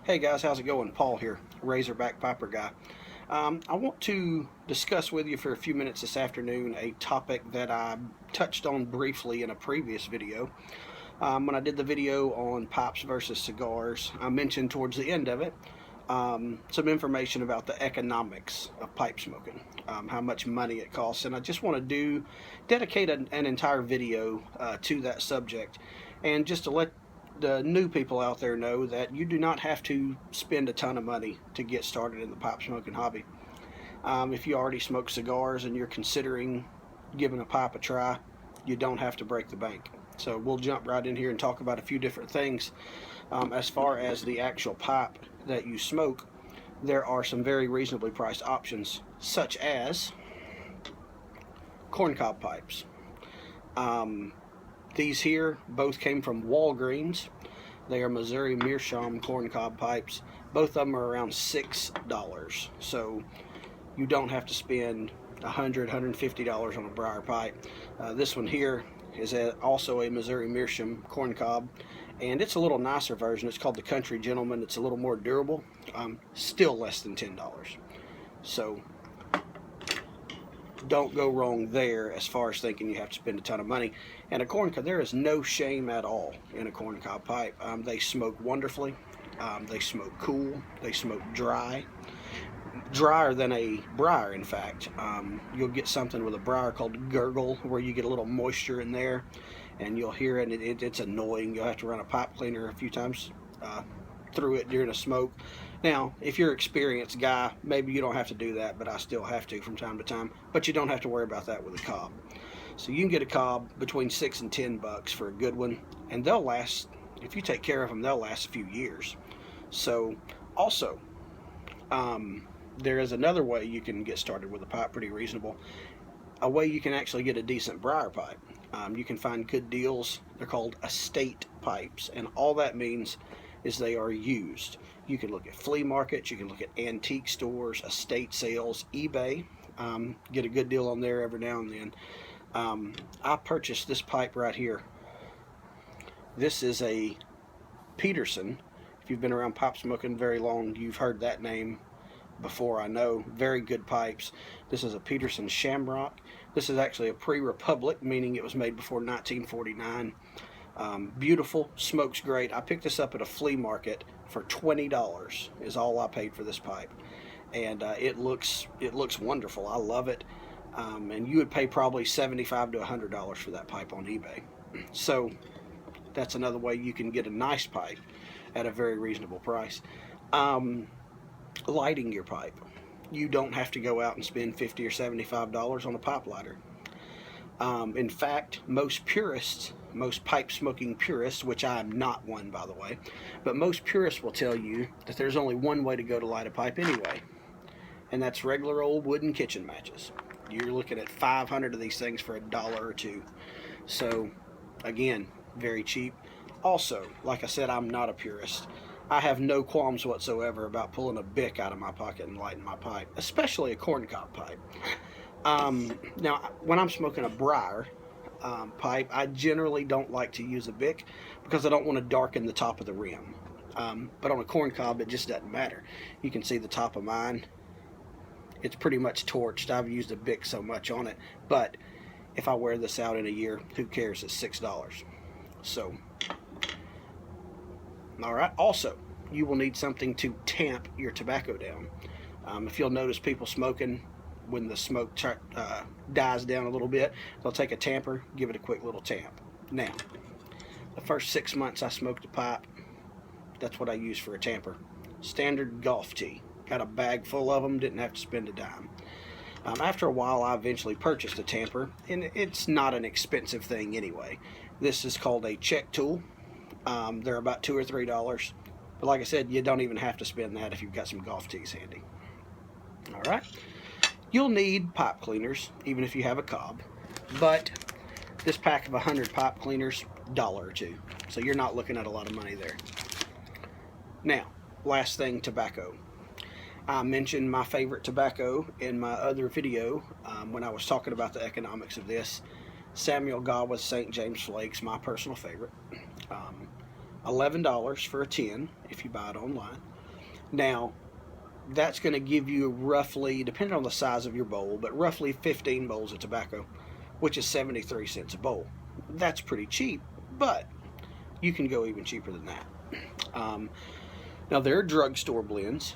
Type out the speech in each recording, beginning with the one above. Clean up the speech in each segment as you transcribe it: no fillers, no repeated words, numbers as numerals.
Hey guys, how's it going? Paul here, Razorback Piper guy. I want to discuss with you for a few minutes this afternoon a topic that I touched on briefly in a previous video. When I did the video on pipes versus cigars, I mentioned towards the end of it some information about the economics of pipe smoking, how much money it costs, and I just want to dedicate an entire video to that subject, and just to let the new people out there know that you do not have to spend a ton of money to get started in the pipe smoking hobby. If you already smoke cigars and you're considering giving a pipe a try, you don't have to break the bank. So we'll jump right in here and talk about a few different things. As far as the actual pipe that you smoke, there are some very reasonably priced options, such as corncob pipes. These here both came from Walgreens. They are Missouri Meerschaum corncob pipes. Both of them are around $6. So you don't have to spend $100, $150 on a briar pipe. This one here is also a Missouri Meerschaum corncob, and it's a little nicer version. It's called the Country Gentleman. It's a little more durable. Still less than $10. So don't go wrong there as far as thinking you have to spend a ton of money. And a corncob, there is no shame at all in a corncob pipe. They smoke wonderfully. They smoke cool. They smoke dry. Drier than a briar, in fact. You'll get something with a briar called gurgle, where you get a little moisture in there, and you'll hear it, and it's annoying. You'll have to run a pipe cleaner a few times through it during a smoke. Now, if you're an experienced guy, maybe you don't have to do that, but I still have to from time to time. But you don't have to worry about that with a cob. So you can get a cob between $6 and $10 for a good one, and they'll last, if you take care of them, they'll last a few years. So also, there is another way you can get started with a pipe, pretty reasonable. A way you can actually get a decent briar pipe. You can find good deals. They're called estate pipes, and all that means is they are used. You can look at flea markets, you can look at antique stores, estate sales, eBay. Get a good deal on there every now and then. I purchased this pipe right here. This is a Peterson. If you've been around pipe smoking very long, you've heard that name before, I know. Very good pipes. This is a Peterson Shamrock. This is actually a pre-Republic, meaning it was made before 1949. Beautiful, smokes great. I picked this up at a flea market for $20 is all I paid for this pipe, and it looks wonderful. I love it. And you would pay probably $75 to $100 for that pipe on eBay. So that's another way you can get a nice pipe at a very reasonable price. Lighting your pipe. You don't have to go out and spend $50 or $75 on a pipe lighter. In fact, most purists, most pipe smoking purists, which I am not one, by the way, but most purists will tell you that there's only one way to go to light a pipe anyway, and that's regular old wooden kitchen matches. You're looking at 500 of these things for $1 or $2. So again, very cheap. Also, like I said, I'm not a purist. I have no qualms whatsoever about pulling a Bick out of my pocket and lighting my pipe, especially a corncob pipe. Now, when I'm smoking a briar pipe, I generally don't like to use a Bick because I don't want to darken the top of the rim. But on a corncob, it just doesn't matter. You can see the top of mine. It's pretty much torched. I've used a Bick so much on it. But if I wear this out in a year, who cares? It's $6. So, alright. Also, you will need something to tamp your tobacco down. If you'll notice people smoking, when the smoke dies down a little bit, they'll take a tamper, give it a quick little tamp. Now, the first 6 months I smoked a pipe, that's what I used for a tamper. Standard golf tee. Got a bag full of them, didn't have to spend a dime. After a while, I eventually purchased a tamper, and it's not an expensive thing anyway. This is called a check tool. They're about $2 or $3. But like I said, you don't even have to spend that if you've got some golf tees handy. Alright. You'll need pipe cleaners, even if you have a cob. But this pack of 100 pipe cleaners, $1 or $2. So you're not looking at a lot of money there. Now, last thing, tobacco. I mentioned my favorite tobacco in my other video when I was talking about the economics of this. Samuel Gawith St. James Flakes, my personal favorite. $11 for a tin if you buy it online. Now, that's going to give you roughly, depending on the size of your bowl, but roughly 15 bowls of tobacco, which is 73 cents a bowl. That's pretty cheap, but you can go even cheaper than that. Now, there are drugstore blends,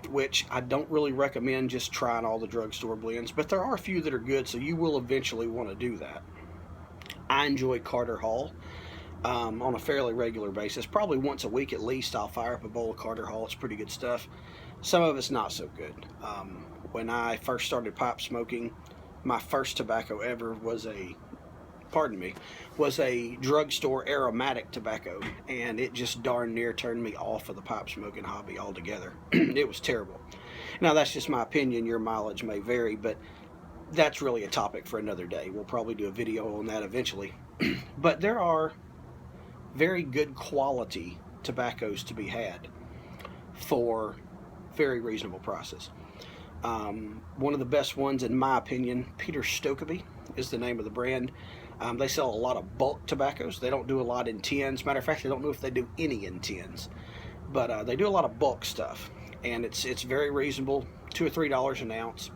which I don't really recommend just trying all the drugstore blends, but there are a few that are good, so you will eventually want to do that. I enjoy Carter Hall on a fairly regular basis. Probably once a week at least, I'll fire up a bowl of Carter Hall. It's pretty good stuff. Some of it's not so good. When I first started pipe smoking, my first tobacco ever was a drugstore aromatic tobacco, and it just darn near turned me off of the pipe smoking hobby altogether. It was terrible. Now, that's just my opinion. Your mileage may vary, but that's really a topic for another day. We'll probably do a video on that eventually. But there are very good quality tobaccos to be had for very reasonable prices. One of the best ones, in my opinion, Peter Stokkebye is the name of the brand. They sell a lot of bulk tobaccos. They don't do a lot in tins. Matter of fact, I don't know if they do any in tins, but they do a lot of bulk stuff, and it's very reasonable, $2 or $3 an ounce.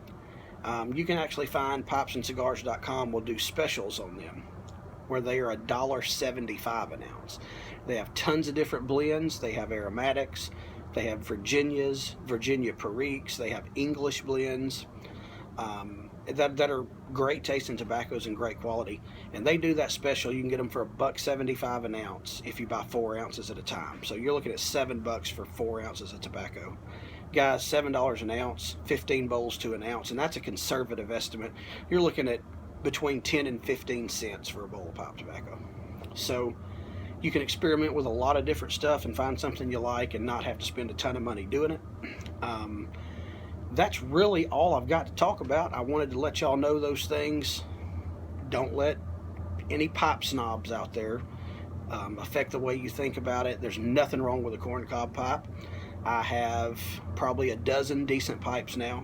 You can actually find pipesandcigars.com will do specials on them where they are $1.75 an ounce. They have tons of different blends. They have aromatics. They have Virginias, Virginia Periques. They have English blends that are great tasting tobaccos and great quality. And they do that special. You can get them for $1.75 an ounce if you buy 4 ounces at a time. So you're looking at $7 for 4 ounces of tobacco. Guys, $7 an ounce, 15 bowls to an ounce, and that's a conservative estimate. You're looking at between 10 and 15 cents for a bowl of pipe tobacco. So you can experiment with a lot of different stuff and find something you like and not have to spend a ton of money doing it. That's really all I've got to talk about. I wanted to let y'all know those things. Don't let any pipe snobs out there affect the way you think about it. There's nothing wrong with a corncob pipe. I have probably a dozen decent pipes now,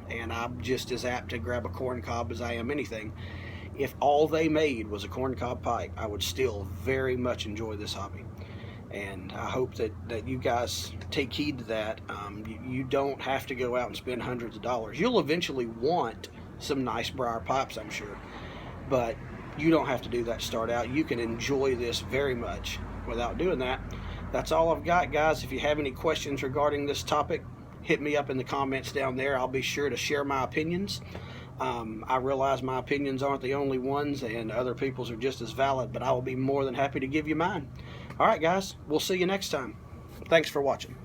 and I'm just as apt to grab a corncob as I am anything. If all they made was a corncob pipe, I would still very much enjoy this hobby. And I hope that you guys take heed to that. You don't have to go out and spend hundreds of dollars. You'll eventually want some nice briar pipes, I'm sure, but you don't have to do that to start out. You can enjoy this very much without doing that. That's all I've got, guys. If you have any questions regarding this topic, hit me up in the comments down there. I'll be sure to share my opinions. I realize my opinions aren't the only ones, and other people's are just as valid, but I will be more than happy to give you mine. All right, guys, we'll see you next time. Thanks for watching.